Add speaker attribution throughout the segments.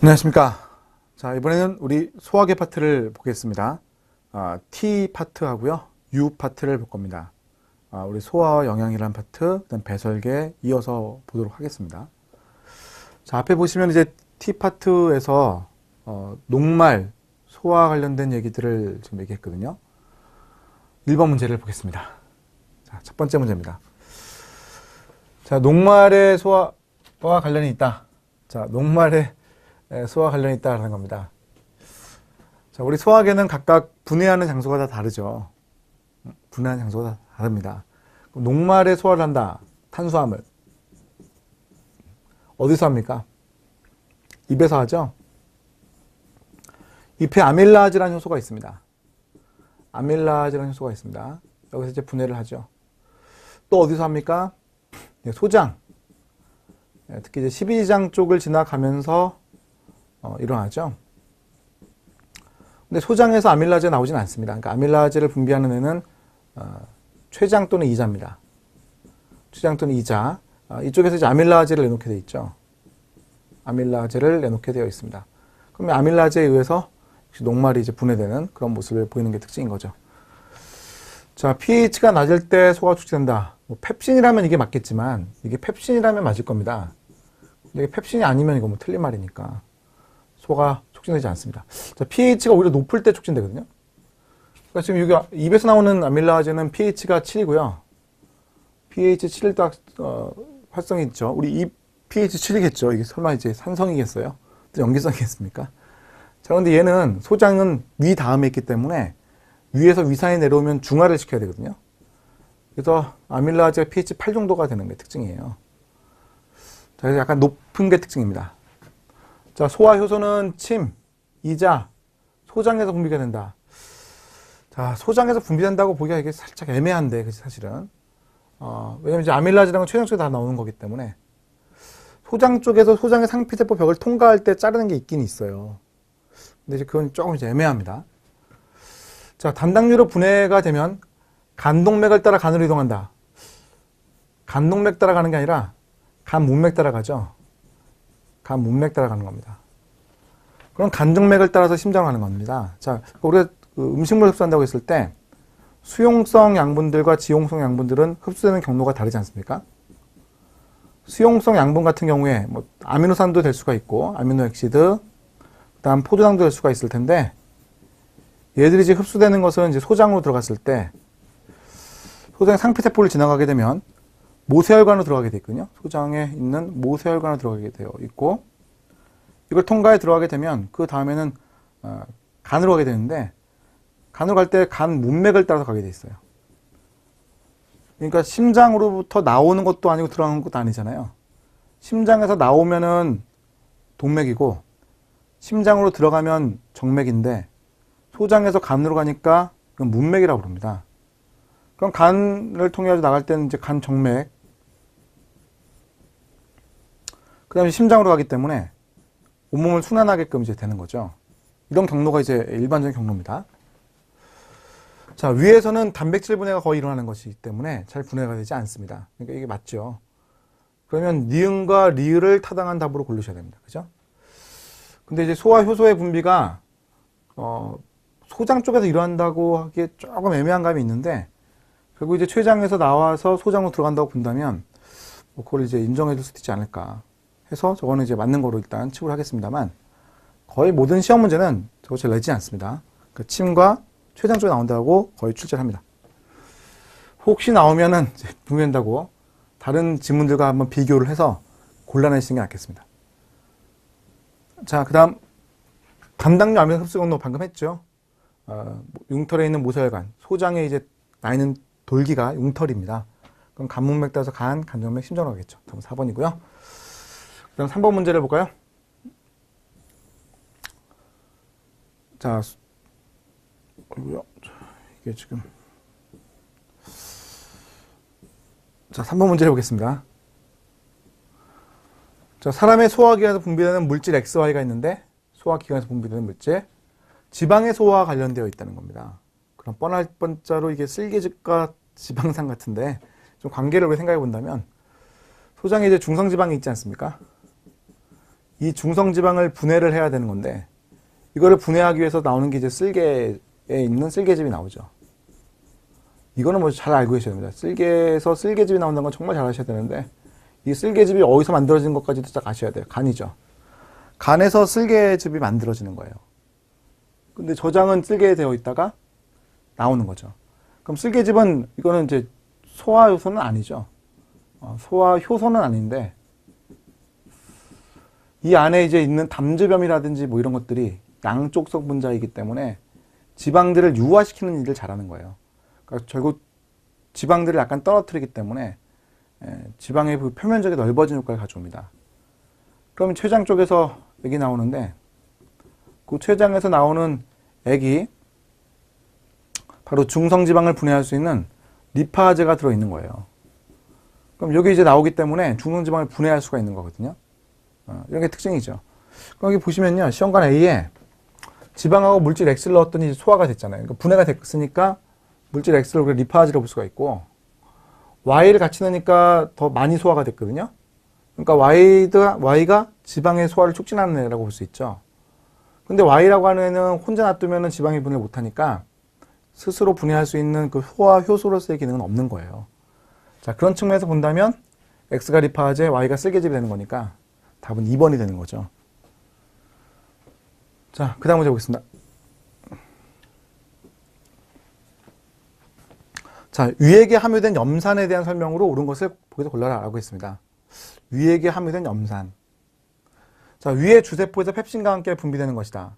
Speaker 1: 안녕하십니까. 자, 이번에는 우리 소화계 파트를 보겠습니다. T 파트 하고요, U 파트를 볼 겁니다. 우리 소화와 영양이라는 파트, 그다음 배설계 이어서 보도록 하겠습니다. 자, 앞에 보시면 이제 T 파트에서 녹말, 소화 관련된 얘기들을 지금 얘기했거든요. 1번 문제를 보겠습니다. 자, 첫 번째 문제입니다. 자, 녹말에 소화와 관련이 있다. 자, 녹말에 소화 관련이 있다라는 겁니다. 자, 우리 소화계는 각각 분해하는 장소가 다 다르죠. 분해하는 장소가 다 다릅니다. 녹말에 소화를 한다. 탄수화물. 어디서 합니까? 입에서 하죠. 잎에 아밀라아즈라는 효소가 있습니다. 아밀라아즈라는 효소가 있습니다. 여기서 이제 분해를 하죠. 또 어디서 합니까? 소장. 특히 이제 12장 쪽을 지나가면서 일어나죠. 근데 소장에서 아밀라아즈가 나오진 않습니다. 그러니까 아밀라아즈를 분비하는 애는 췌장 또는 이자입니다. 췌장 또는 이자. 이쪽에서 이제 아밀라아즈를 내놓게 되어 있죠. 아밀라아즈를 내놓게 되어 있습니다. 그럼 아밀라아즈에 의해서 녹말이 이제 분해되는 그런 모습을 보이는 게 특징인 거죠. 자, pH가 낮을 때 소화가 촉진된다. 뭐 펩신이라면 이게 맞겠지만 이게 펩신이라면 맞을 겁니다. 근데 이게 펩신이 아니면 이거 뭐 틀린 말이니까 소화가 촉진되지 않습니다. 자, pH가 오히려 높을 때 촉진되거든요. 그러니까 지금 여기 입에서 나오는 아밀라아즈는 pH가 7이고요. pH 7일 딱 활성이 있죠. 우리 입 pH 7이겠죠. 이게 설마 이제 산성이겠어요? 또 염기성이겠습니까? 자, 그런데 얘는 소장은 위 다음에 있기 때문에 위에서 위산이 내려오면 중화를 시켜야 되거든요. 그래서 아밀라아즈가 pH 8 정도가 되는 게 특징이에요. 자, 그래서 약간 높은 게 특징입니다. 자, 소화 효소는 침, 이자, 소장에서 분비가 된다. 자, 소장에서 분비된다고 보기가 이게 살짝 애매한데, 그치, 사실은. 왜냐면 이제 아밀라아즈랑 췌장 쪽에 다 나오는 거기 때문에. 소장 쪽에서 소장의 상피세포 벽을 통과할 때 자르는 게 있긴 있어요. 근데 이제 그건 조금 이제 애매합니다. 자, 단당류로 분해가 되면 간동맥을 따라 간으로 이동한다. 간동맥 따라 가는 게 아니라 간 문맥 따라 가죠. 간 문맥 따라 가는 겁니다. 그럼 간동맥을 따라서 심장을 가는 겁니다. 자, 우리가 음식물 흡수한다고 했을 때 수용성 양분들과 지용성 양분들은 흡수되는 경로가 다르지 않습니까? 수용성 양분 같은 경우에 뭐 아미노산도 될 수가 있고 아미노액시드, 그다음 포도당도 될 수가 있을 텐데 얘들이 이제 흡수되는 것은 이제 소장으로 들어갔을 때 소장의 상피세포를 지나가게 되면 모세혈관으로 들어가게 되어 있거든요. 소장에 있는 모세혈관으로 들어가게 되어 있고 이걸 통과해 들어가게 되면 그 다음에는 간으로 가게 되는데 간으로 갈 때 간 문맥을 따라서 가게 되어 있어요. 그러니까 심장으로부터 나오는 것도 아니고 들어가는 것도 아니잖아요. 심장에서 나오면은 동맥이고 심장으로 들어가면 정맥인데 소장에서 간으로 가니까 그건 문맥이라고 부릅니다. 그럼 간을 통해 나갈 때는 이제 간 정맥, 그 다음에 심장으로 가기 때문에 온몸을 순환하게끔 이제 되는 거죠. 이런 경로가 이제 일반적인 경로입니다. 자, 위에서는 단백질 분해가 거의 일어나는 것이기 때문에 잘 분해가 되지 않습니다. 그러니까 이게 맞죠. 그러면 니은과 리을을 타당한 답으로 고르셔야 됩니다. 그죠? 근데 이제 소화 효소의 분비가 소장 쪽에서 일어난다고 하기에 조금 애매한 감이 있는데 결국 이제 췌장에서 나와서 소장으로 들어간다고 본다면 뭐 그걸 이제 인정해 줄 수도 있지 않을까 해서 저거는 이제 맞는 거로 일단 치부를 하겠습니다만 거의 모든 시험 문제는 저거 잘 내지 않습니다. 그 침과 췌장 쪽에 나온다고 거의 출제를 합니다. 혹시 나오면은 이제 분해된다고 다른 지문들과 한번 비교를 해서 골라내시는 게 낫겠습니다. 자, 그 다음 단당류 아밀 흡수 경로 방금 했죠. 융털에 있는 모세혈관, 소장에 이제 나 있는 돌기가 융털입니다. 그럼 간문맥 따라서 간, 간정맥, 심장으로 가겠죠. 답은 4번이고요. 그 다음 3번 문제를 볼까요? 자, 이게 지금. 자, 3번 문제를 보겠습니다. 자, 사람의 소화기관에서 분비되는 물질 XY가 있는데 소화기관에서 분비되는 물질 지방의 소화와 관련되어 있다는 겁니다. 그럼 뻔할 뻔자로 이게 쓸개즙과 지방산 같은데 좀 관계를 생각해 본다면 소장에 이제 중성지방이 있지 않습니까? 이 중성지방을 분해를 해야 되는 건데, 이거를 분해하기 위해서 나오는 게 이제 쓸개에 있는 쓸개즙이 나오죠. 이거는 뭐 잘 알고 계셔야 됩니다. 쓸개에서 쓸개즙이 나온다는 건 정말 잘 아셔야 되는데, 이 쓸개즙이 어디서 만들어진 것까지도 딱 아셔야 돼요. 간이죠. 간에서 쓸개즙이 만들어지는 거예요. 근데 저장은 쓸개에 되어 있다가 나오는 거죠. 그럼 쓸개즙은, 이거는 이제 소화효소는 아니죠. 소화효소는 아닌데, 이 안에 이제 있는 담즙염이라든지 뭐 이런 것들이 양쪽성 분자이기 때문에 지방들을 유화시키는 일을 잘하는 거예요. 그러니까 결국 지방들을 약간 떨어뜨리기 때문에 지방의 표면적이 넓어진 효과를 가져옵니다. 그럼 췌장 쪽에서 액이 나오는데, 그 췌장에서 나오는 액이 바로 중성지방을 분해할 수 있는 리파제가 들어있는 거예요. 그럼 여기 이제 나오기 때문에 중성지방을 분해할 수가 있는 거거든요. 이런 게 특징이죠. 그럼 여기 보시면요, 시험관 A에 지방하고 물질 X를 넣었더니 소화가 됐잖아요. 그러니까 분해가 됐으니까 물질 X를 리파제로 볼 수가 있고, Y를 같이 넣으니까 더 많이 소화가 됐거든요. 그러니까 Y가 지방의 소화를 촉진하는 애라고 볼 수 있죠. 근데 Y라고 하는 애는 혼자 놔두면 지방이 분해를 못하니까 스스로 분해할 수 있는 그 소화 효소로서의 기능은 없는 거예요. 자, 그런 측면에서 본다면 X가 리파제, Y가 쓸개즙이 되는 거니까 답은 2번이 되는 거죠. 자, 그 다음 문제 보겠습니다. 자, 위액에 함유된 염산에 대한 설명으로 옳은 것을 보기에서 골라라 라고 했습니다. 위액에 함유된 염산. 자, 위의 주세포에서 펩신과 함께 분비되는 것이다.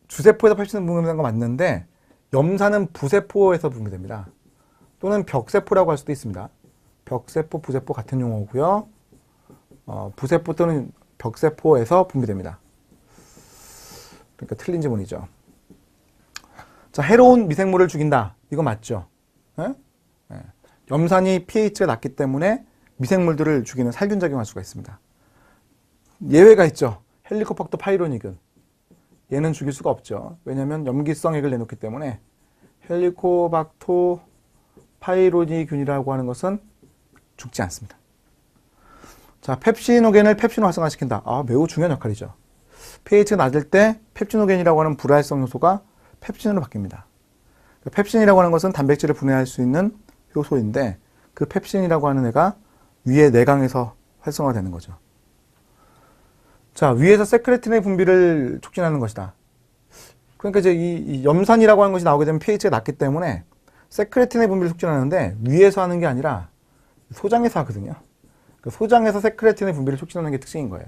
Speaker 1: 주세포에서 펩신은 분비되는 거 맞는데, 염산은 부세포에서 분비됩니다. 또는 벽세포라고 할 수도 있습니다. 벽세포, 부세포 같은 용어고요. 부세포 또는 벽세포에서 분비됩니다. 그러니까 틀린 지문이죠. 자, 해로운 미생물을 죽인다. 이거 맞죠? 네? 네. 염산이 pH가 낮기 때문에 미생물들을 죽이는 살균작용할 수가 있습니다. 예외가 있죠. 헬리코박터 파이로니균. 얘는 죽일 수가 없죠. 왜냐하면 염기성 액을 내놓기 때문에 헬리코박터 파이로니균이라고 하는 것은 죽지 않습니다. 자, 펩시노겐을 펩신으로 활성화시킨다. 매우 중요한 역할이죠. pH가 낮을 때 펩시노겐이라고 하는 불활성 효소가 펩신으로 바뀝니다. 펩신이라고 하는 것은 단백질을 분해할 수 있는 효소인데, 그 펩신이라고 하는 애가 위의 내강에서 활성화되는 거죠. 자, 위에서 세크레틴의 분비를 촉진하는 것이다. 그러니까 이제 이 염산이라고 하는 것이 나오게 되면 pH가 낮기 때문에 세크레틴의 분비를 촉진하는데, 위에서 하는 게 아니라 소장에서 하거든요. 소장에서 세크레틴의 분비를 촉진하는 게 특징인 거예요.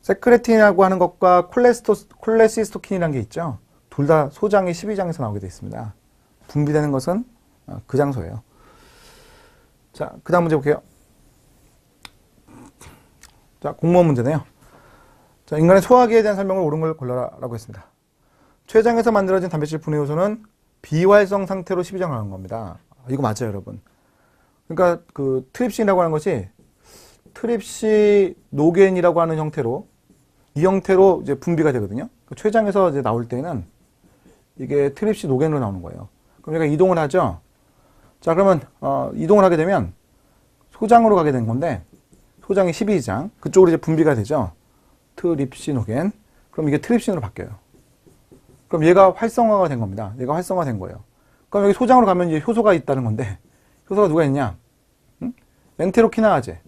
Speaker 1: 세크레틴이라고 하는 것과 콜레시스토킨이라는 게 있죠. 둘 다 소장의 12장에서 나오게 되어 있습니다. 분비되는 것은 그 장소예요. 자, 그 다음 문제 볼게요. 자, 공무원 문제네요. 자, 인간의 소화기에 대한 설명을 옳은 걸 골라라 라고 했습니다. 췌장에서 만들어진 단백질 분해 요소는 비활성 상태로 12장을 하는 겁니다. 이거 맞아요, 여러분. 그러니까 그 트립신이라고 하는 것이 트립시노겐이라고 하는 형태로, 이 형태로 이제 분비가 되거든요. 췌장에서 이제 나올 때는 이게 트립시노겐으로 나오는 거예요. 그럼 얘가 이동을 하죠. 자, 그러면 이동을 하게 되면 소장으로 가게 된 건데, 소장이 12장, 그쪽으로 이제 분비가 되죠. 트립시노겐. 그럼 이게 트립신으로 바뀌어요. 그럼 얘가 활성화가 된 겁니다. 얘가 활성화된 거예요. 그럼 여기 소장으로 가면 이제 효소가 있다는 건데, 효소가 누가 있냐? 엔테로키나아제.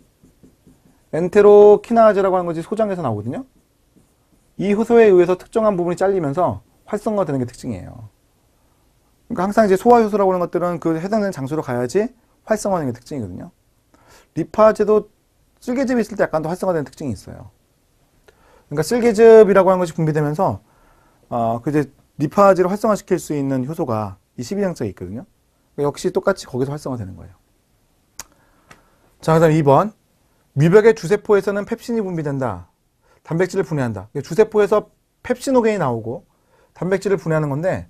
Speaker 1: 엔테로키나아제라고 하는 것이 소장에서 나오거든요. 이 효소에 의해서 특정한 부분이 잘리면서 활성화되는 게 특징이에요. 그러니까 항상 이제 소화효소라고 하는 것들은 그 해당되는 장소로 가야지 활성화하는 게 특징이거든요. 리파제도 쓸개즙이 있을 때 약간 더 활성화되는 특징이 있어요. 그러니까 쓸개즙이라고 하는 것이 분비되면서 그 이제 리파제를 활성화시킬 수 있는 효소가 이 12장짜리 있거든요. 역시 똑같이 거기서 활성화되는 거예요. 자, 그 다음 2번. 미벽의 주세포에서는 펩신이 분비된다. 단백질을 분해한다. 주세포에서 펩시노겐이 나오고 단백질을 분해하는 건데,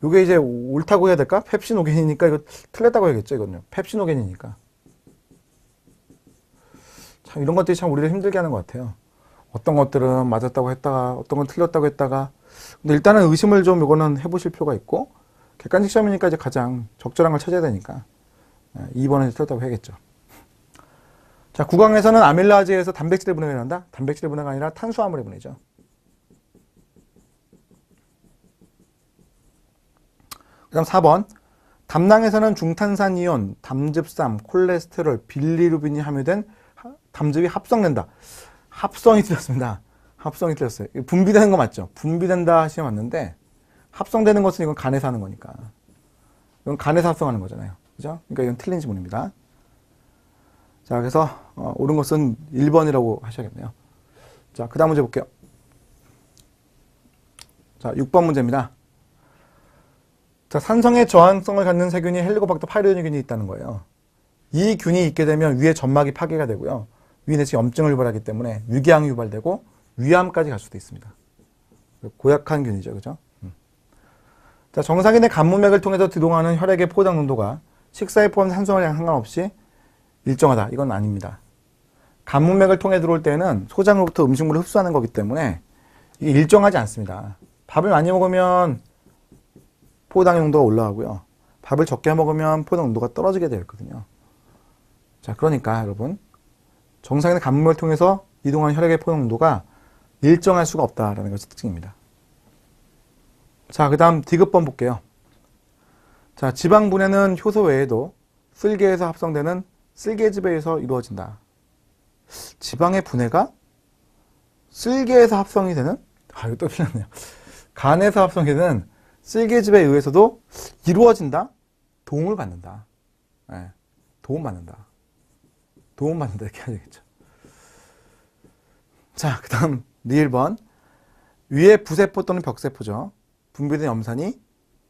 Speaker 1: 이게 이제 옳다고 해야 될까? 펩시노겐이니까 이거 틀렸다고 해야겠죠, 이거는요. 펩시노겐이니까. 참 이런 것들이 참 우리를 힘들게 하는 것 같아요. 어떤 것들은 맞았다고 했다가 어떤 건 틀렸다고 했다가. 근데 일단은 의심을 좀 이거는 해보실 필요가 있고, 객관식 시험이니까 이제 가장 적절한 걸 찾아야 되니까 2번은 틀렸다고 해야겠죠. 자, 구강에서는 아밀라제에서 단백질의 분해가 일어난다. 단백질의 분해가 아니라 탄수화물의 분해죠. 그 다음 4번. 담낭에서는 중탄산이온, 담즙삼, 콜레스테롤, 빌리루빈이 함유된 담즙이 합성된다. 합성이 틀렸습니다. 합성이 틀렸어요. 분비되는 거 맞죠? 분비된다 하시면 맞는데 합성되는 것은 이건 간에서 하는 거니까. 이건 간에서 합성하는 거잖아요. 그죠? 그러니까 이건 틀린 지문입니다. 자, 그래서 옳은 것은 1번이라고 하셔야겠네요. 자, 그 다음 문제 볼게요. 자, 6번 문제입니다. 자, 산성에 저항성을 갖는 세균이 헬리코박터 파이로니균이 있다는 거예요. 이 균이 있게 되면 위의 점막이 파괴가 되고요. 위 내시 염증을 유발하기 때문에 위궤양이 유발되고 위암까지 갈 수도 있습니다. 고약한 균이죠. 그죠? 자, 정상인의 간문맥을 통해서 들어가는 혈액의 포장 농도가 식사에 포함된 산소랑 상관없이 일정하다. 이건 아닙니다. 간문맥을 통해 들어올 때는 소장으로부터 음식물을 흡수하는 거기 때문에 이게 일정하지 않습니다. 밥을 많이 먹으면 포당 농도가 올라가고요. 밥을 적게 먹으면 포당 농도가 떨어지게 되어 있거든요. 자, 그러니까 여러분 정상인의 간문맥을 통해서 이동하는 혈액의 포당 농도가 일정할 수가 없다라는 것이 특징입니다. 자, 그 다음 디귿번 볼게요. 자, 지방 분해는 효소 외에도 쓸개에서 합성되는 쓸개즙에서 이루어진다. 지방의 분해가 쓸개에서 합성이 되는? 아, 이거 또 틀렸네요. 간에서 합성이 되는 쓸개즙에 의해서도 이루어진다? 도움을 받는다. 네, 도움받는다. 도움받는다. 이렇게 해야 되겠죠. 자, 그 다음 리을번. 위에 부세포 또는 벽세포죠. 분비된 염산이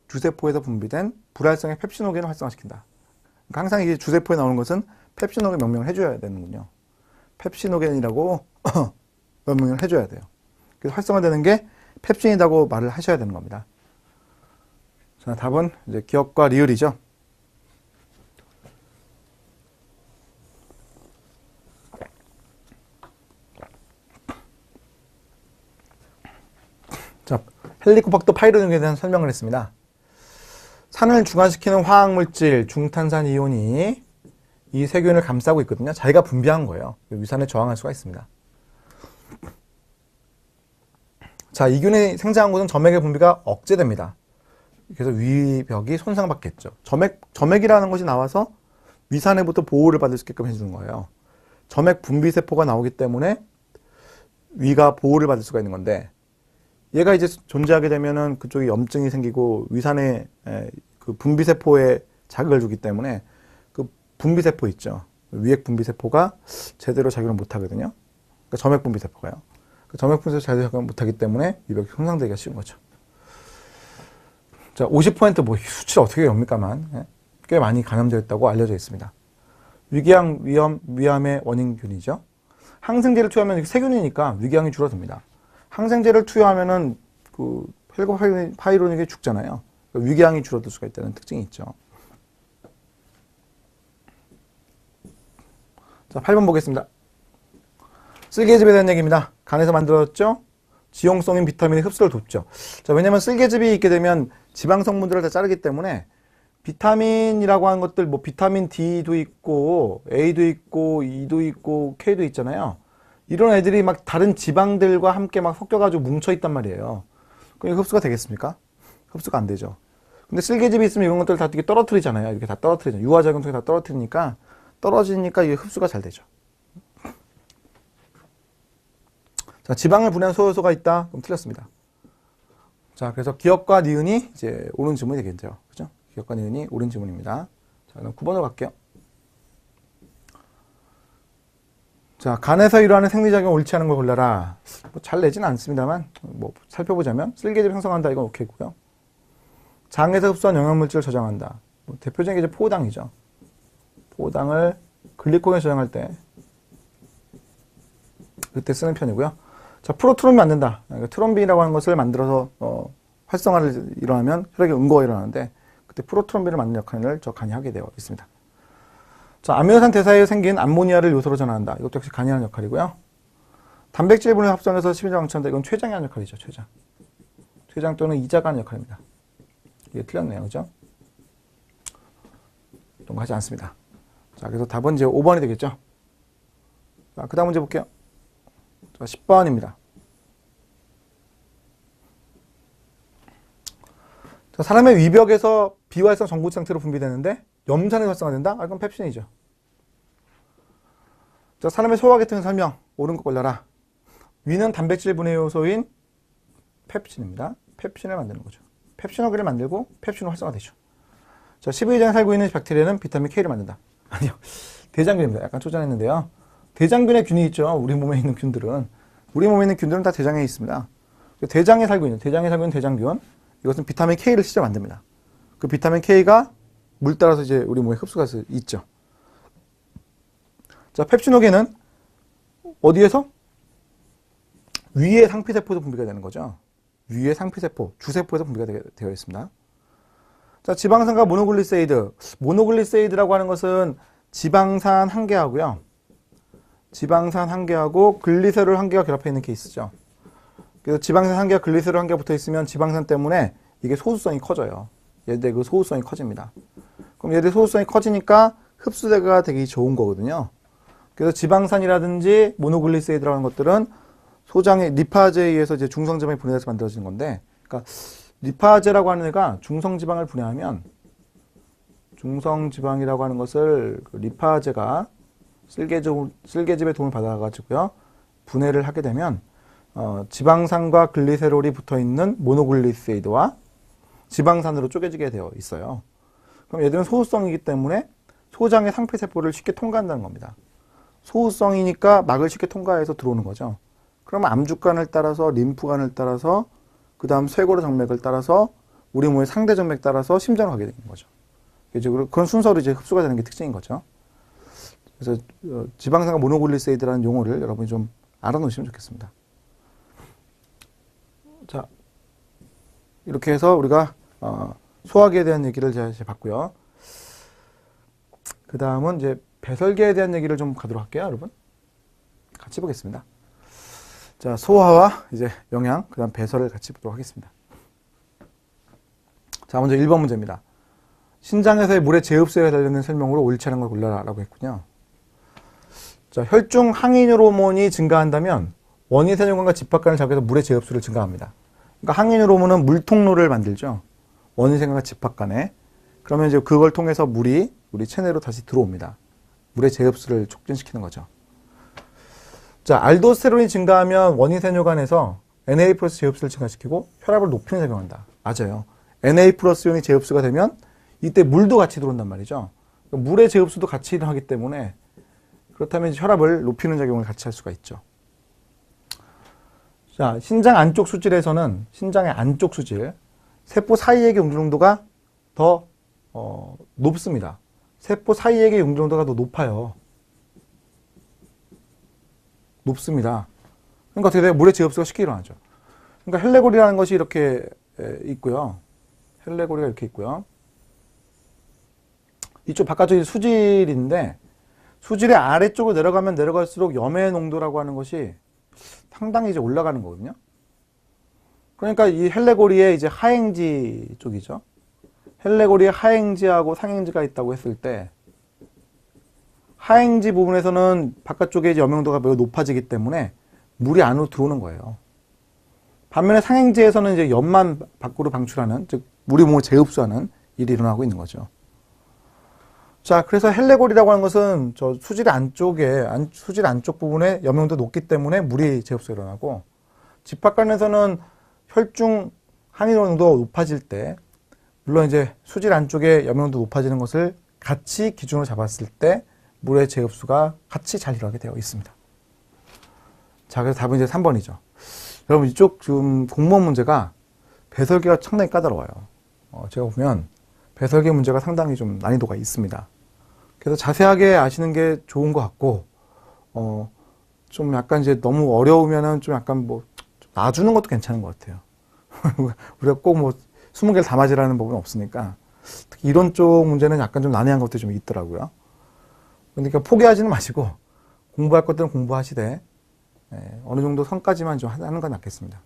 Speaker 1: 주세포에서 분비된 불활성의 펩시노겐을 활성화시킨다. 그러니까 항상 이게 주세포에 나오는 것은 펩시노겐 명명을 해줘야 되는군요. 펩시노겐이라고 명명을 해줘야 돼요. 그래서 활성화되는 게 펩신이라고 말을 하셔야 되는 겁니다. 자, 답은 이제 기억과 리을이죠. 자, 헬리코박터 파이로니균에 대한 설명을 했습니다. 산을 중화시키는 화학물질 중탄산 이온이 이 세균을 감싸고 있거든요. 자기가 분비한 거예요. 위산에 저항할 수가 있습니다. 자, 이 균이 생장한 곳은 점액의 분비가 억제됩니다. 그래서 위벽이 손상받겠죠. 점액이라는 것이 나와서 위산에부터 보호를 받을 수 있게끔 해주는 거예요. 점액 분비세포가 나오기 때문에 위가 보호를 받을 수가 있는 건데 얘가 이제 존재하게 되면은 그쪽에 염증이 생기고 위산에 그 분비세포에 자극을 주기 때문에 그 분비세포 있죠. 위액 분비세포가 제대로 작용을 못 하거든요. 그러니까 점액 분비세포가요. 그 점액 분비세포가 제대로 작용을 못 하기 때문에 위벽이 손상되기가 쉬운 거죠. 자, 50% 뭐 수치를 어떻게 외웁니까만 꽤 많이 감염되어 있다고 알려져 있습니다. 위궤양, 위암의 원인균이죠. 항생제를 투여하면 세균이니까 위궤양이 줄어듭니다. 항생제를 투여하면은 그 헬리코파이로닉이 죽잖아요. 그러니까 위궤양이 줄어들 수가 있다는 특징이 있죠. 자, 8번 보겠습니다. 쓸개즙에 대한 얘기입니다. 간에서 만들어졌죠. 지용성인 비타민의 흡수를 돕죠. 자, 왜냐면 쓸개즙이 있게 되면 지방 성분들을 다 자르기 때문에 비타민이라고 하는 것들, 뭐 비타민 D도 있고 A도 있고 E도 있고 K도 있잖아요. 이런 애들이 막 다른 지방들과 함께 막 섞여가지고 뭉쳐있단 말이에요. 그럼 흡수가 되겠습니까? 흡수가 안 되죠. 근데 쓸개즙이 있으면 이런 것들 다 이렇게 떨어뜨리잖아요. 이렇게 다 떨어뜨리죠. 유화작용 통해 다 떨어뜨리니까 떨어지니까 이게 흡수가 잘 되죠. 자, 지방을 분해한 소요소가 있다? 그럼 틀렸습니다. 자, 그래서 기억과 니은이 이제 옳은 지문이 되겠죠. 그죠? 기억과 니은이 옳은 지문입니다. 자, 그럼 9번으로 갈게요. 자, 간에서 일어나는 생리작용 옳지 않은 걸 골라라. 뭐 잘 내지는 않습니다만, 뭐 살펴보자면 쓸개즙 형성한다. 이건 오케이고요. 장에서 흡수한 영양물질을 저장한다. 뭐 대표적인 게 이제 포당이죠. 포당을 글리코겐에 저장할 때 그때 쓰는 편이고요. 자, 프로트롬이 만든다. 그러니까 트롬빈이라고 하는 것을 만들어서 활성화를 일어나면 혈액에 응고가 일어나는데 그때 프로트롬빈을 만드는 역할을 저 간이 하게 되어 있습니다. 자, 아미노산 대사에 생긴 암모니아를 요소로 전환한다. 이것도 역시 간이 하는 역할이고요. 단백질 분해 합성해서 십이장 방치한다. 이건 췌장이 하는 역할이죠. 췌장. 췌장 또는 이자가 하는 역할입니다. 이게 틀렸네요. 그죠? 이런 거 하지 않습니다. 자, 그래서 답은 이제 5번이 되겠죠. 자, 그 다음 문제 볼게요. 자, 10번입니다. 자, 사람의 위벽에서 비활성 전구체 상태로 분비되는데 염산이 활성화된다? 아, 이건 펩신이죠. 자, 사람의 소화계통 설명. 옳은 거 골라라. 위는 단백질 분해 요소인 펩신입니다. 펩신을 만드는 거죠. 펩신호기를 만들고 펩신호 활성화되죠. 자, 12장에 살고 있는 박테리아는 비타민 K를 만든다. 아니요. 대장균입니다. 약간 초전했는데요. 대장균의 균이 있죠. 우리 몸에 있는 균들은. 우리 몸에 있는 균들은 다 대장에 있습니다. 대장에 살고 있는 대장균. 이것은 비타민 K를 실제 만듭니다. 그 비타민 K가 물 따라서 이제 우리 몸에 흡수가 있죠. 자, 펩신호계는 어디에서? 위의 상피세포에서 분비가 되는 거죠. 위의 상피세포, 주세포에서 분비가 되어 있습니다. 자, 지방산과 모노글리세이드. 모노글리세이드라고 하는 것은 지방산 한 개하고요. 지방산 한 개하고 글리세롤 한 개가 결합해 있는 케이스죠. 그래서 지방산 한 개와 글리세롤 한 개가 붙어 있으면 지방산 때문에 이게 소수성이 커져요. 얘들 그 소수성이 커집니다. 그럼 얘들 소수성이 커지니까 흡수가 되기 좋은 거거든요. 그래서 지방산이라든지 모노글리세이드라는 것들은 소장의 리파제에 의해서 이제 중성지방이 분해돼서 만들어지는 건데, 그러니까 리파제라고 하는 애가 중성지방을 분해하면 중성지방이라고 하는 것을 그 리파제가 쓸개즙의 도움을 받아가지고요 분해를 하게 되면 지방산과 글리세롤이 붙어 있는 모노글리세이드와 지방산으로 쪼개지게 되어 있어요. 그럼 얘들은 소수성이기 때문에 소장의 상피세포를 쉽게 통과한다는 겁니다. 소수성이니까 막을 쉽게 통과해서 들어오는 거죠. 그러면 암주간을 따라서 림프관을 따라서 그 다음 쇄골의 정맥을 따라서 우리 몸의 상대 정맥 따라서 심장을 가게 되는 거죠. 그런 순서로 이제 흡수가 되는 게 특징인 거죠. 그래서 지방산과 모노글리세이드라는 용어를 여러분이 좀 알아놓으시면 좋겠습니다. 자, 이렇게 해서 우리가 소화기에 대한 얘기를 이제 봤고요. 그 다음은 이제 배설계에 대한 얘기를 좀 가도록 할게요, 여러분. 같이 보겠습니다. 자, 소화와 이제 영양, 그 다음 배설을 같이 보도록 하겠습니다. 자, 먼저 1번 문제입니다. 신장에서의 물의 재흡수에 관련된 설명으로 옳지 않은 걸 골라라라고 했군요. 자, 혈중 항인 호르몬이 증가한다면 원인세균과 집합관을 잡게 해서 물의 재흡수를 증가합니다. 그러니까 항인 호르몬은 물 통로를 만들죠. 원인세균과 집합관에. 그러면 이제 그걸 통해서 물이 우리 체내로 다시 들어옵니다. 물의 재흡수를 촉진시키는 거죠. 자, 알도스테론이 증가하면 원인세뇨관에서 Na 플러스 재흡수를 증가시키고 혈압을 높이는 작용한다. 맞아요. Na 플러스 이온이 재흡수가 되면 이때 물도 같이 들어온단 말이죠. 물의 재흡수도 같이 일어나기 때문에 그렇다면 이제 혈압을 높이는 작용을 같이 할 수가 있죠. 자, 신장 안쪽 수질에서는 신장의 안쪽 수질, 세포 사이액의 용존도가 더 높습니다. 세포 사이액의 용존도가 더 높아요. 높습니다. 그러니까 어떻게 돼요? 물의 재흡수가 쉽게 일어나죠. 그러니까 헬레골이라는 것이 이렇게 있고요. 헬레골이가 이렇게 있고요. 이쪽 바깥쪽이 수질인데 수질의 아래쪽으로 내려가면 내려갈수록 염의 농도라고 하는 것이 상당히 이제 올라가는 거거든요. 그러니까 이 헬레고리의 이제 하행지 쪽이죠. 헬레고리의 하행지하고 상행지가 있다고 했을 때 하행지 부분에서는 바깥쪽에 이제 염용도가 매우 높아지기 때문에 물이 안으로 들어오는 거예요. 반면에 상행지에서는 이제 염만 밖으로 방출하는, 즉 우리 몸을 재흡수하는 일이 일어나고 있는 거죠. 자, 그래서 헬레골이라고 하는 것은 저 수질 안쪽에, 수질 안쪽 부분에 염용도 높기 때문에 물이 재흡수가 일어나고, 집합관에서는 혈중 항인 농도가 높아질 때, 물론 이제 수질 안쪽에 염용도 높아지는 것을 같이 기준으로 잡았을 때 물의 재흡수가 같이 잘 일어나게 되어 있습니다. 자, 그래서 답은 이제 3번이죠. 여러분, 이쪽 지금 공무원 문제가 배설계가 상당히 까다로워요. 제가 보면 배설계 문제가 상당히 좀 난이도가 있습니다. 그래서 자세하게 아시는 게 좋은 것 같고, 좀 약간 이제 너무 어려우면은 좀 약간 뭐, 놔주는 것도 괜찮은 것 같아요. 우리가 꼭 뭐, 20개를 다 맞으라는 법은 없으니까, 특히 이런 쪽 문제는 약간 좀 난해한 것들이 좀 있더라고요. 그러니까 포기하지는 마시고, 공부할 것들은 공부하시되, 어느 정도 선까지만 좀 하는 건 낫겠습니다.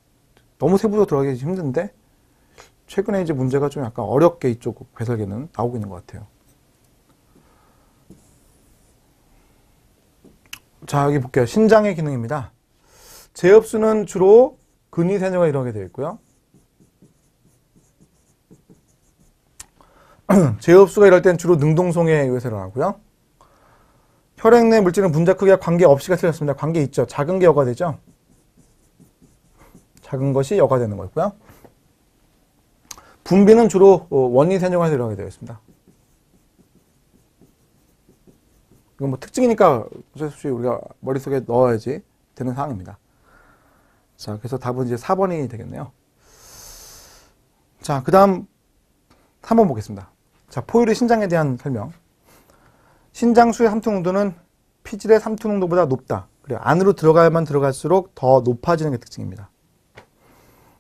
Speaker 1: 너무 세부로 들어가기 힘든데, 최근에 이제 문제가 좀 약간 어렵게 이쪽 배설계는 나오고 있는 것 같아요. 자, 여기 볼게요. 신장의 기능입니다. 제흡수는 주로 근위세뇨가 일어나게 되어 있고요. 제흡수가 이럴 땐 주로 능동송에 의해서 일어나고요. 혈액 내 물질은 분자 크기와 관계없이가 틀렸습니다. 관계 있죠. 작은 게 여가 되죠. 작은 것이 여가 되는 거고요. 분비는 주로 원위세뇨가 일어나게 되어 있습니다. 이건 뭐 특징이니까 솔직히 우리가 머릿속에 넣어야지 되는 사항입니다. 자, 그래서 답은 이제 4번이 되겠네요. 자, 그 다음 3번 보겠습니다. 자, 포유류 신장에 대한 설명. 신장수의 삼투 농도는 피질의 삼투 농도보다 높다. 그래요. 안으로 들어가야만 들어갈수록 더 높아지는 게 특징입니다.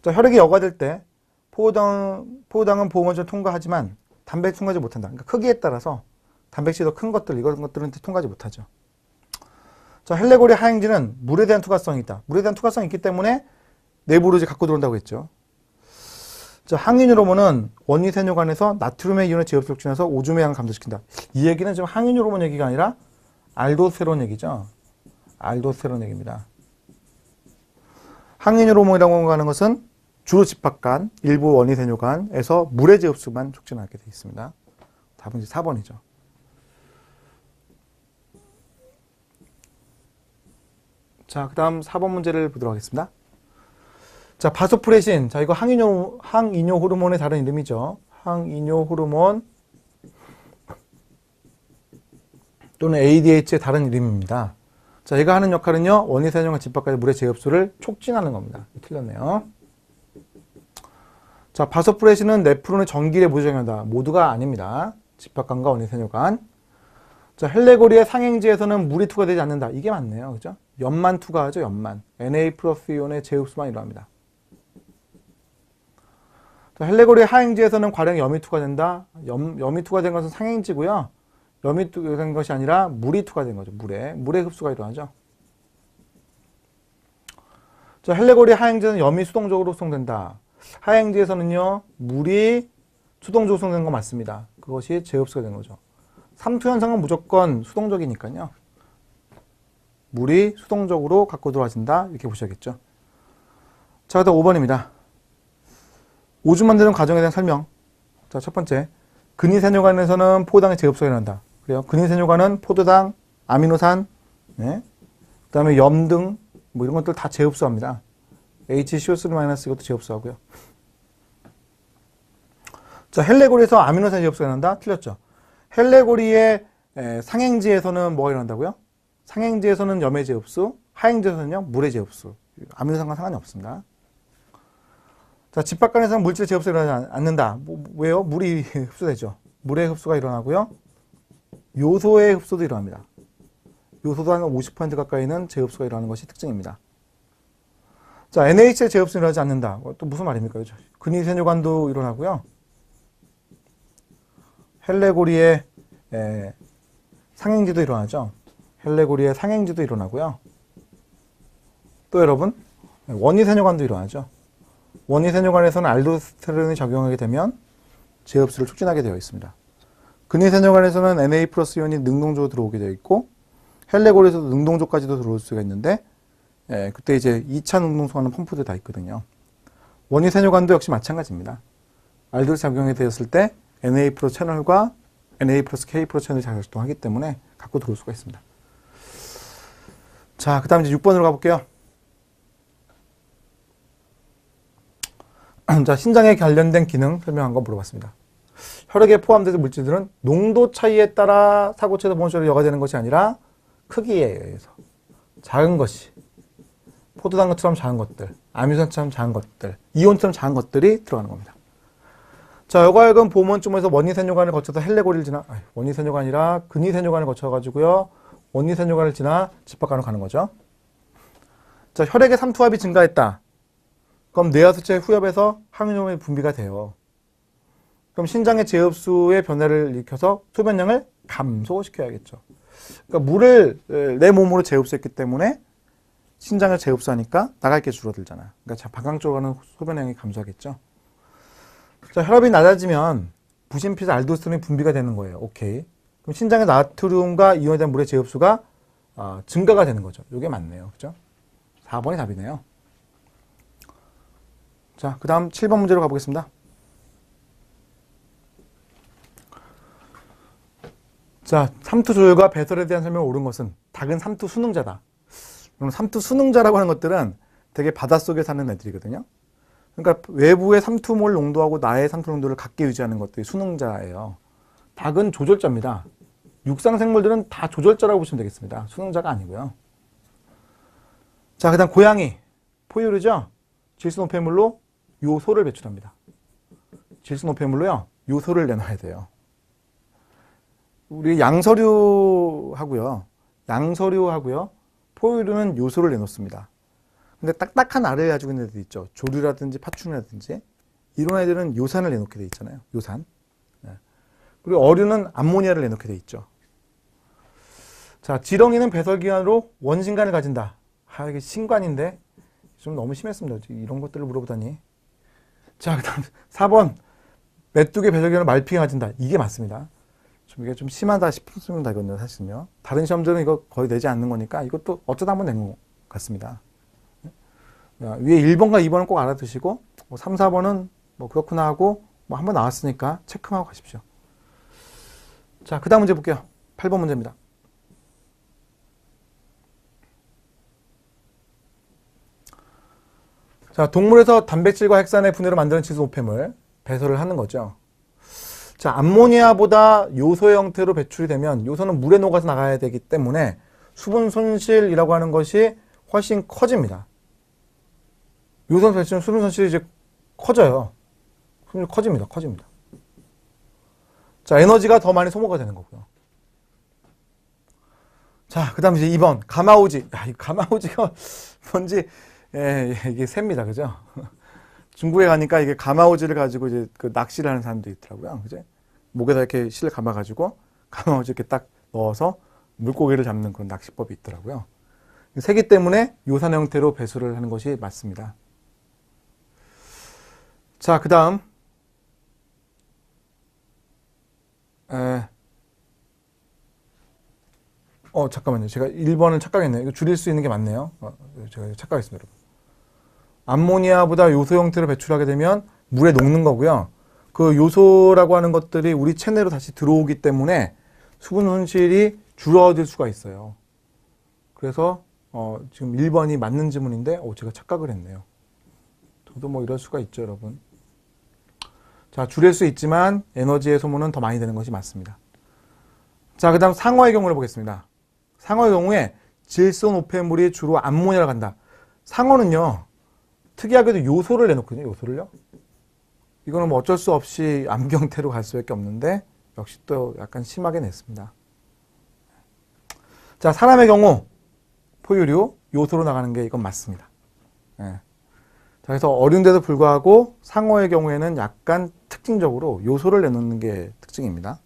Speaker 1: 자, 혈액이 여과될 때 포도당은 보호원을 통과하지만 단백질 통과하지 못한다. 그러니까 크기에 따라서 단백질이 더 큰 것들, 이런 것들은 통과하지 못하죠. 자, 헬레고리 하행지는 물에 대한 투과성이 있다. 물에 대한 투과성이 있기 때문에 내부로 이제 갖고 들어온다고 했죠. 자, 항인유로몬은 원위세뇨관에서 나트륨의 이온의 제흡수를 촉진해서 오줌의 양을 감소시킨다. 이 얘기는 지금 항인유로몬 얘기가 아니라 알도스테론 얘기죠. 알도스테론 얘기입니다. 항인유로몬이라고 하는 것은 주로 집합관, 일부 원위세뇨관에서 물의 제흡수만 촉진하게 되어 있습니다. 답은 이제 4번이죠. 자, 그 다음 4번 문제를 보도록 하겠습니다. 자, 바소프레신. 자, 이거 항이뇨 호르몬의 다른 이름이죠. 항이뇨 호르몬 또는 ADH의 다른 이름입니다. 자, 얘가 하는 역할은요, 원위세뇨관 집합관의 물의 제흡수를 촉진하는 겁니다. 틀렸네요. 자, 바소프레신은 네프론의 전기에 무작용한다. 모두가 아닙니다. 집합관과 원위세뇨관. 자, 헬레고리의 상행지에서는 물이 투과되지 않는다. 이게 맞네요. 그죠? 염만 투과하죠, 염만. Na 플러스 이온의 제흡수만 일어납니다. 자, 헬레고리의 하행지에서는 과량 염이 투과된다. 염이 투과된 것은 상행지고요. 염이 투과된 것이 아니라 물이 투과된 거죠. 물의 흡수가 일어나죠. 자, 헬레고리 하행지에서는 염이 수동적으로 흡수된다. 하행지에서는요, 물이 수동적으로 흡수된 거 맞습니다. 그것이 제흡수가 된 거죠. 삼투 현상은 무조건 수동적이니까요. 물이 수동적으로 갖고 들어와진다. 이렇게 보셔야겠죠. 자, 그다음 5번입니다. 오줌 만드는 과정에 대한 설명. 자, 첫 번째. 근위세뇨관에서는 포도당의 제흡수가 일어난다. 그래요. 근위세뇨관은 포도당, 아미노산, 네. 그 다음에 염 등, 뭐 이런 것들 다 제흡수합니다. HCO3- 이것도 제흡수하고요. 자, 헬레고리에서 아미노산 제흡수가 일어난다? 틀렸죠. 헬레고리의 상행지에서는 뭐가 일어난다고요? 상행지에서는 염의 제흡수, 하행지에서는요, 물의 제흡수. 아미노산과 상관이 없습니다. 자, 집합관에서는 물질 제흡수가 일어나지 않는다. 왜요? 물이 흡수되죠. 물의 흡수가 일어나고요. 요소의 흡수도 일어납니다. 요소도 한 50% 가까이는 제흡수가 일어나는 것이 특징입니다. 자, NH의 제흡수는 일어나지 않는다. 또 무슨 말입니까? 근위세뇨관도 일어나고요. 헬레고리의 상행지도 일어나죠. 헬레고리의 상행지도 일어나고요. 또 여러분, 원위세뇨관도 일어나죠. 원위세뇨관에서는 알도스테론이 작용하게 되면 제흡수를 촉진하게 되어 있습니다. 근위세뇨관에서는 Na 플러스 이온이 능동적으로 들어오게 되어 있고, 헬레고리에서도 능동적까지도 들어올 수가 있는데, 그때 이제 2차 능동소하는 펌프도 다 있거든요. 원위세뇨관도 역시 마찬가지입니다. 알도스 작용이 되었을 때 Na 플러스 채널과 Na 플러스 K 플러스 채널이 작동하기 때문에 갖고 들어올 수가 있습니다. 자, 그 다음 이제 6번으로 가볼게요. 자, 신장에 관련된 기능 설명한 거 물어봤습니다. 혈액에 포함되는 물질들은 농도 차이에 따라 사고체에서 본쇼로 여과되는 것이 아니라 크기에 의해서 작은 것이 포도당처럼 작은 것들, 아미노산처럼 작은 것들, 이온처럼 작은 것들이 들어가는 겁니다. 자, 여과액은 보호원쯤에서 원위세뇨관을 거쳐서 헬레고리를 지나, 원위세뇨관이 아니라 근위세뇨관을 거쳐가지고요, 원위세뇨관을 지나 집합관으로 가는 거죠. 자, 혈액의 삼투압이 증가했다. 그럼 뇌하수체 후엽에서 항유효몬이 분비가 돼요. 그럼 신장의 제흡수의 변화를 일으켜서 소변량을 감소시켜야겠죠. 그러니까 물을 내 몸으로 제흡수했기 때문에 신장을 제흡수하니까 나갈 게 줄어들잖아. 그러니까 방광 쪽으로 가는 소변량이 감소하겠죠. 자, 혈압이 낮아지면 부신피질 알도스테론이 분비가 되는 거예요. 오케이. 그럼 신장의 나트륨과 이온에 대한 물의 제흡수가 증가가 되는 거죠. 이게 맞네요. 그죠? 4번이 답이네요. 자, 그 다음 7번 문제로 가보겠습니다. 자, 삼투 조율과 배설에 대한 설명을 옳은 것은 닭은 삼투 수능자다. 그럼 삼투 수능자라고 하는 것들은 되게 바닷속에 사는 애들이거든요. 그러니까 외부의 삼투몰 농도하고 나의 삼투 농도를 같게 유지하는 것들이 수능자예요. 닭은 조절자입니다. 육상 생물들은 다 조절자라고 보시면 되겠습니다. 수능자가 아니고요. 자, 그 다음 고양이. 포유류죠? 질소노폐물로 요소를 배출합니다. 질소노폐물로요, 요소를 내놔야 돼요. 우리 양서류하고요, 포유류는 요소를 내놓습니다. 근데 딱딱한 알을 가지고 있는 애들 있죠. 조류라든지 파충류라든지 이런 애들은 요산을 내놓게 돼 있잖아요. 요산. 그리고 어류는 암모니아를 내놓게 돼 있죠. 자, 지렁이는 배설기관으로 원심관을 가진다. 이게 신관인데 좀 너무 심했습니다. 이런 것들을 물어보다니. 자, 그 다음 4번. 메뚜기 배설기관으로 말피가 가진다. 이게 맞습니다. 이게 좀 심하다 싶습니다. 이거는 사실은요. 다른 시험들은 이거 거의 내지 않는 거니까 이것도 어쩌다 한번 낸 것 같습니다. 위에 1번과 2번은 꼭 알아두시고 3, 4번은 뭐 그렇구나 하고 한번 나왔으니까 체크하고 가십시오. 자, 그 다음 문제 볼게요. 8번 문제입니다. 자, 동물에서 단백질과 핵산의 분해로 만드는 질소노폐물 배설을 하는 거죠. 자, 암모니아보다 요소의 형태로 배출이 되면 요소는 물에 녹아서 나가야 되기 때문에 수분 손실이라고 하는 것이 훨씬 커집니다. 요소 배출은 수분 손실이 이제 커져요. 수분 커집니다. 자, 에너지가 더 많이 소모가 되는 거고요. 자, 그 다음 이제 2번. 가마우지. 이 가마우지가 뭔지, 이게 셉니다. 그죠? 중국에 가니까 이게 가마우지를 가지고 이제 그 낚시를 하는 사람도 있더라고요. 그죠? 목에다 이렇게 실을 감아가지고 가마우지 이렇게 딱 넣어서 물고기를 잡는 그런 낚시법이 있더라고요. 세기 때문에 요산 형태로 배수를 하는 것이 맞습니다. 자, 그 다음. 잠깐만요. 제가 1번을 착각했네요. 이거 줄일 수 있는 게 맞네요. 제가 착각했습니다, 여러분. 암모니아보다 요소 형태로 배출하게 되면 물에 녹는 거고요. 그 요소라고 하는 것들이 우리 체내로 다시 들어오기 때문에 수분 손실이 줄어들 수가 있어요. 그래서 지금 1번이 맞는 지문인데 제가 착각을 했네요. 저도 뭐 이럴 수가 있죠, 여러분. 자, 줄일 수 있지만 에너지의 소모는 더 많이 되는 것이 맞습니다. 자, 그 다음 상어의 경우를 보겠습니다. 상어의 경우에 질소노폐물이 주로 암모니아로 간다. 상어는요, 특이하게도 요소를 내놓거든요. 요소를요. 이거는 뭐 어쩔 수 없이 암경태로 갈 수밖에 없는데 역시 또 약간 심하게 냈습니다. 자, 사람의 경우 포유류 요소로 나가는 게 이건 맞습니다. 자, 그래서 어려운데도 불구하고 상어의 경우에는 약간 특징적으로 요소를 내놓는 게 특징입니다.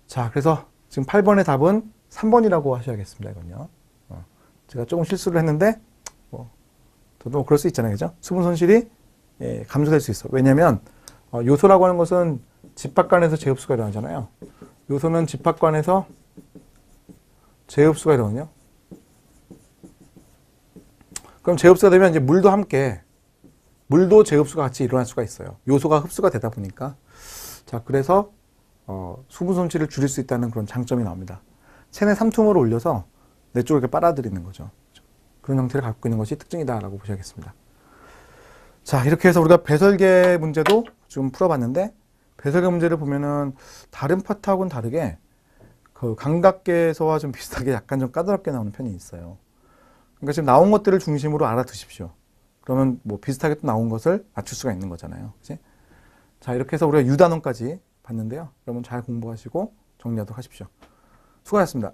Speaker 1: 자, 그래서 지금 8번의 답은 3번이라고 하셔야겠습니다. 이건요. 제가 조금 실수를 했는데 저도 그럴 수 있잖아요. 그죠? 수분 손실이 감소될 수 있어. 왜냐면 요소라고 하는 것은 집합관에서 재흡수가 일어나잖아요. 요소는 집합관에서 재흡수가 일어나거든요. 그럼 재흡수가 되면 이제 물도 재흡수가 같이 일어날 수가 있어요. 요소가 흡수가 되다 보니까. 자, 그래서 수분 손실을 줄일 수 있다는 그런 장점이 나옵니다. 체내 삼투물을 올려서 내 쪽을 이렇게 빨아들이는 거죠. 그런 형태를 갖고 있는 것이 특징이다라고 보셔야겠습니다. 자, 이렇게 해서 우리가 배설계 문제도 좀 풀어봤는데, 배설계 문제를 보면은 다른 파트하고는 다르게 그 감각계에서와 좀 비슷하게 약간 좀 까다롭게 나오는 편이 있어요. 그러니까 지금 나온 것들을 중심으로 알아두십시오. 그러면 뭐 비슷하게 또 나온 것을 맞출 수가 있는 거잖아요. 그치? 자, 이렇게 해서 우리가 유단원까지 봤는데요. 여러분 잘 공부하시고 정리하도록 하십시오. 수고하셨습니다.